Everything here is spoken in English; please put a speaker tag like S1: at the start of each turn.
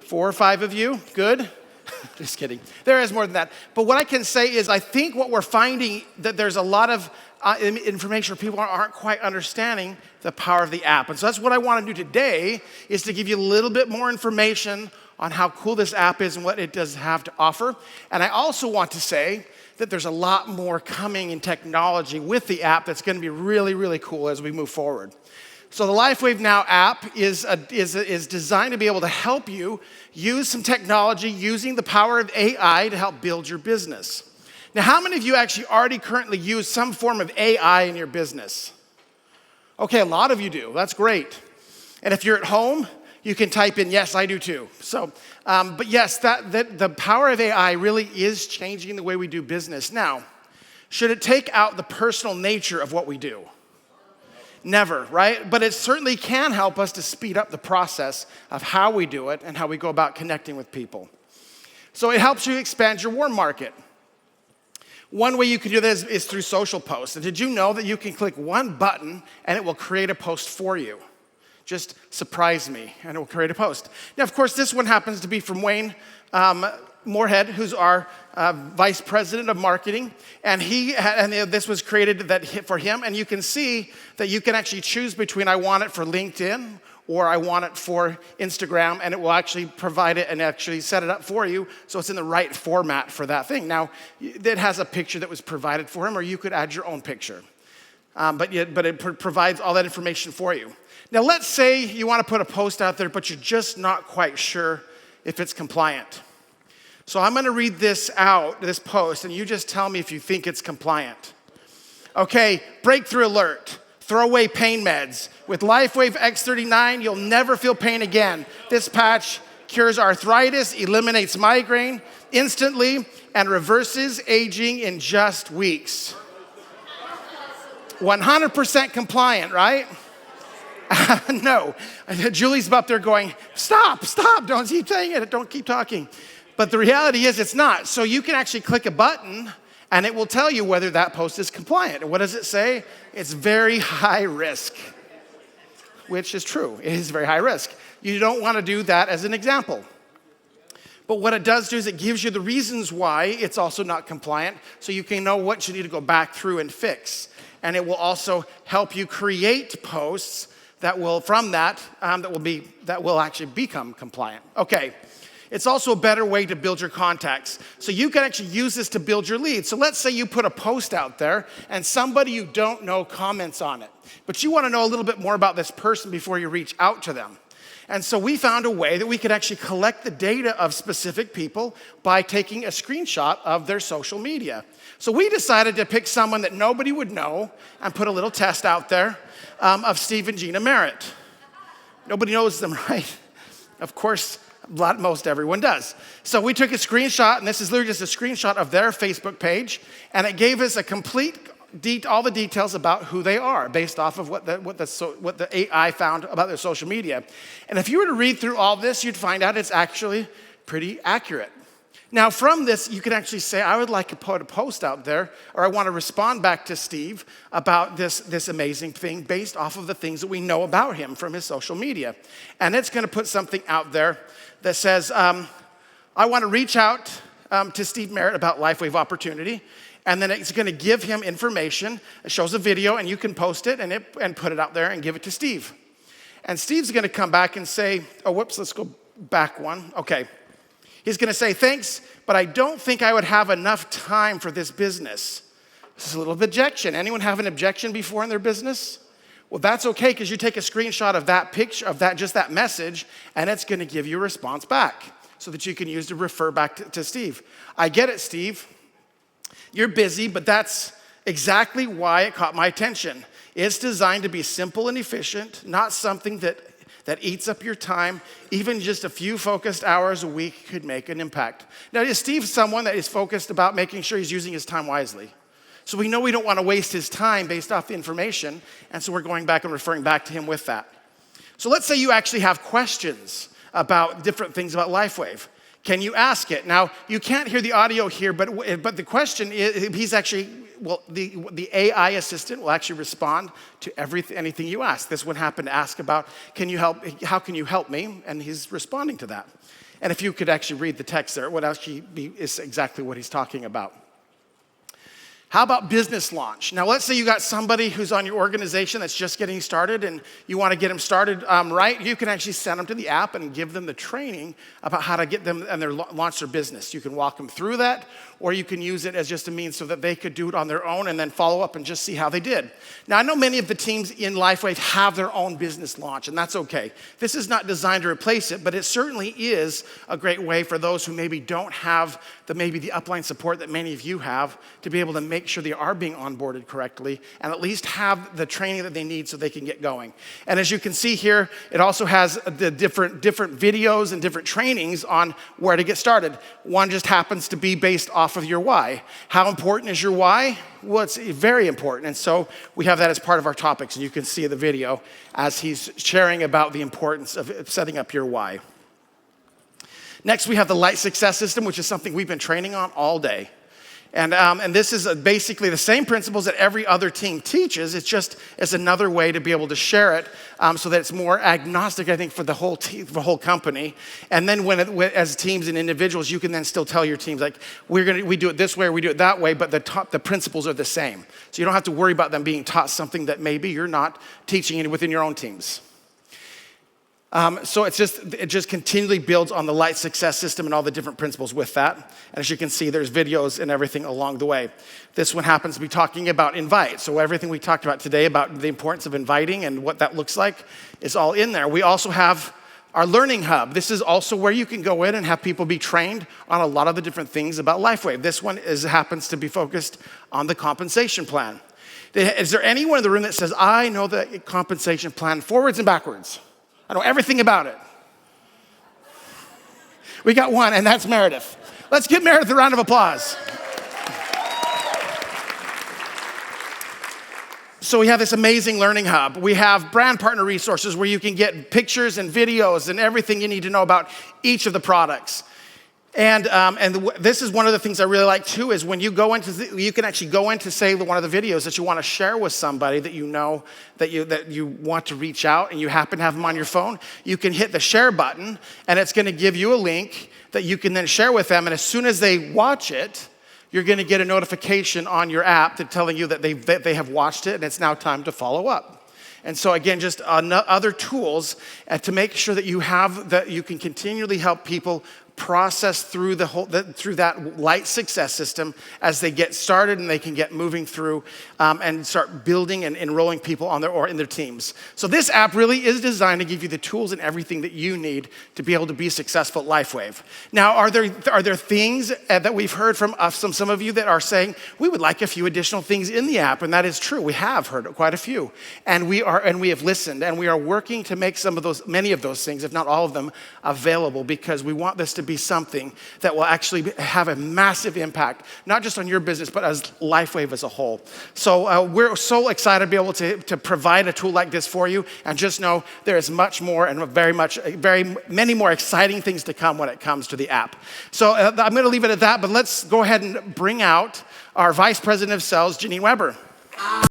S1: 4 or 5 of you, good. Just kidding. There is more than that. But what I can say is I think what we're finding that there's a lot of information where people aren't quite understanding the power of the app. And so that's what I want to do today is to give you a little bit more information on how cool this app is and what it does have to offer. And I also want to say that there's a lot more coming in technology with the app that's going to be really, really cool as we move forward. So the LifeWave Now app is designed to be able to help you use some technology using the power of AI to help build your business. Now, how many of you actually already currently use some form of AI in your business? Okay, a lot of you do. That's great. And if you're at home, you can type in, yes, I do too. So, but yes, the power of AI really is changing the way we do business. Now, should it take out the personal nature of what we do? Never, right? But it certainly can help us to speed up the process of how we do it and how we go about connecting with people. So it helps you expand your warm market. One way you can do this is through social posts. And did you know that you can click one button and it will create a post for you? Just surprise me and it will create a post. Now, of course, this one happens to be from Wayne Moorhead, who's our vice president of marketing, and this was created for him, and you can see that you can actually choose between I want it for LinkedIn or I want it for Instagram, and it will actually provide it and actually set it up for you so it's in the right format for that thing. Now, it has a picture that was provided for him, or you could add your own picture, but it provides all that information for you. Now, let's say you want to put a post out there, but you're just not quite sure if it's compliant. So I'm going to read this post, and you just tell me if you think it's compliant. Okay, breakthrough alert. Throw away pain meds. With LifeWave X39, you'll never feel pain again. This patch cures arthritis, eliminates migraine instantly, and reverses aging in just weeks. 100% compliant, right? No. Julie's up there going, stop, don't keep saying it, don't keep talking. But the reality is it's not. So you can actually click a button and it will tell you whether that post is compliant. And what does it say? It's very high risk, which is true. It is very high risk. You don't want to do that as an example. But what it does do is it gives you the reasons why it's also not compliant so you can know what you need to go back through and fix. And it will also help you create posts that will actually become compliant. Okay. It's also a better way to build your contacts. So you can actually use this to build your leads. So let's say you put a post out there and somebody you don't know comments on it, but you want to know a little bit more about this person before you reach out to them. And so we found a way that we could actually collect the data of specific people by taking a screenshot of their social media. So we decided to pick someone that nobody would know and put a little test out there of Steve and Gina Merritt. Nobody knows them, right? Of course, most everyone does. So we took a screenshot, and this is literally just a screenshot of their Facebook page, and it gave us a complete all the details about who they are based off of what the AI found about their social media. And if you were to read through all this, you'd find out it's actually pretty accurate. Now, from this, you can actually say, I would like to put a post out there, or I want to respond back to Steve about this amazing thing based off of the things that we know about him from his social media. And it's going to put something out there that says, I want to reach out to Steve Merritt about LifeWave Opportunity. And then it's going to give him information. It shows a video, and you can post it and put it out there and give it to Steve. And Steve's going to come back and say, oh, whoops, let's go back one. Okay. He's going to say, thanks, but I don't think I would have enough time for this business. This is a little objection. Anyone have an objection before in their business? Well, that's okay, because you take a screenshot of that picture, of that message, and it's going to give you a response back so that you can use to refer back to Steve. I get it, Steve. You're busy, but that's exactly why it caught my attention. It's designed to be simple and efficient, not something that eats up your time. Even just a few focused hours a week could make an impact. Now, is Steve someone that is focused about making sure he's using his time wisely? So we know we don't want to waste his time based off the information, and so we're going back and referring back to him with that. So let's say you actually have questions about different things about LifeWave. Can you ask it? Now, you can't hear the audio here, but the question is, he's actually, well, the AI assistant will actually respond to anything you ask. This would happen to ask about, how can you help me? And he's responding to that. And if you could actually read the text there, it would actually is exactly what he's talking about. How about business launch? Now, let's say you got somebody who's on your organization that's just getting started and you want to get them started right. You can actually send them to the app and give them the training about how to get them and launch their business. You can walk them through that, or you can use it as just a means so that they could do it on their own and then follow up and just see how they did. Now, I know many of the teams in LifeWave have their own business launch, and that's okay. This is not designed to replace it, but it certainly is a great way for those who maybe don't have the upline support that many of you have to be able to make sure they are being onboarded correctly and at least have the training that they need so they can get going. And as you can see here, it also has the different videos and different trainings on where to get started. One just happens to be based off of your why. How important is your why? Well, it's very important. And so we have that as part of our topics. And you can see the video as he's sharing about the importance of setting up your why. Next, we have the Light Success System, which is something we've been training on all day. And this is basically the same principles that every other team teaches. It's just as another way to be able to share it so that it's more agnostic, I think, for the whole team, for the whole company. And then as teams and individuals, you can then still tell your teams, like, we do it this way or we do it that way, but the principles are the same. So you don't have to worry about them being taught something that maybe you're not teaching within your own teams. So it just continually builds on the Light Success System and all the different principles with that. And as you can see, there's videos and everything along the way. This one happens to be talking about invite. So everything we talked about today about the importance of inviting and what that looks like is all in there. We also have our Learning Hub. This is also where you can go in and have people be trained on a lot of the different things about LifeWave. This one happens to be focused on the compensation plan. Is there anyone in the room that says, I know the compensation plan forwards and backwards? I know everything about it. We got one, and that's Meredith. Let's give Meredith a round of applause. So we have this amazing Learning Hub. We have brand partner resources where you can get pictures and videos and everything you need to know about each of the products. And this is one of the things I really like too, is when you go into, you can actually go into, say, one of the videos that you want to share with somebody that you know that you want to reach out and you happen to have them on your phone. You can hit the share button and it's going to give you a link that you can then share with them. And as soon as they watch it, you're going to get a notification on your app that telling you that they have watched it and it's now time to follow up. And so again, just other tools to make sure that you can continually help people process through through that Light Success System as they get started and they can get moving through and start building and enrolling people in their teams. So this app really is designed to give you the tools and everything that you need to be able to be successful at LifeWave. Now, are there things that we've heard from some of you that are saying we would like a few additional things in the app? And that is true. We have heard quite a few, and we have listened, and we are working to make many of those things, if not all of them, available because we want this to be something that will actually have a massive impact, not just on your business, but as LifeWave as a whole. So we're so excited to be able to provide a tool like this for you, and just know there is much more and very many more exciting things to come when it comes to the app. So I'm going to leave it at that, but let's go ahead and bring out our Vice President of Sales, Janine Weber.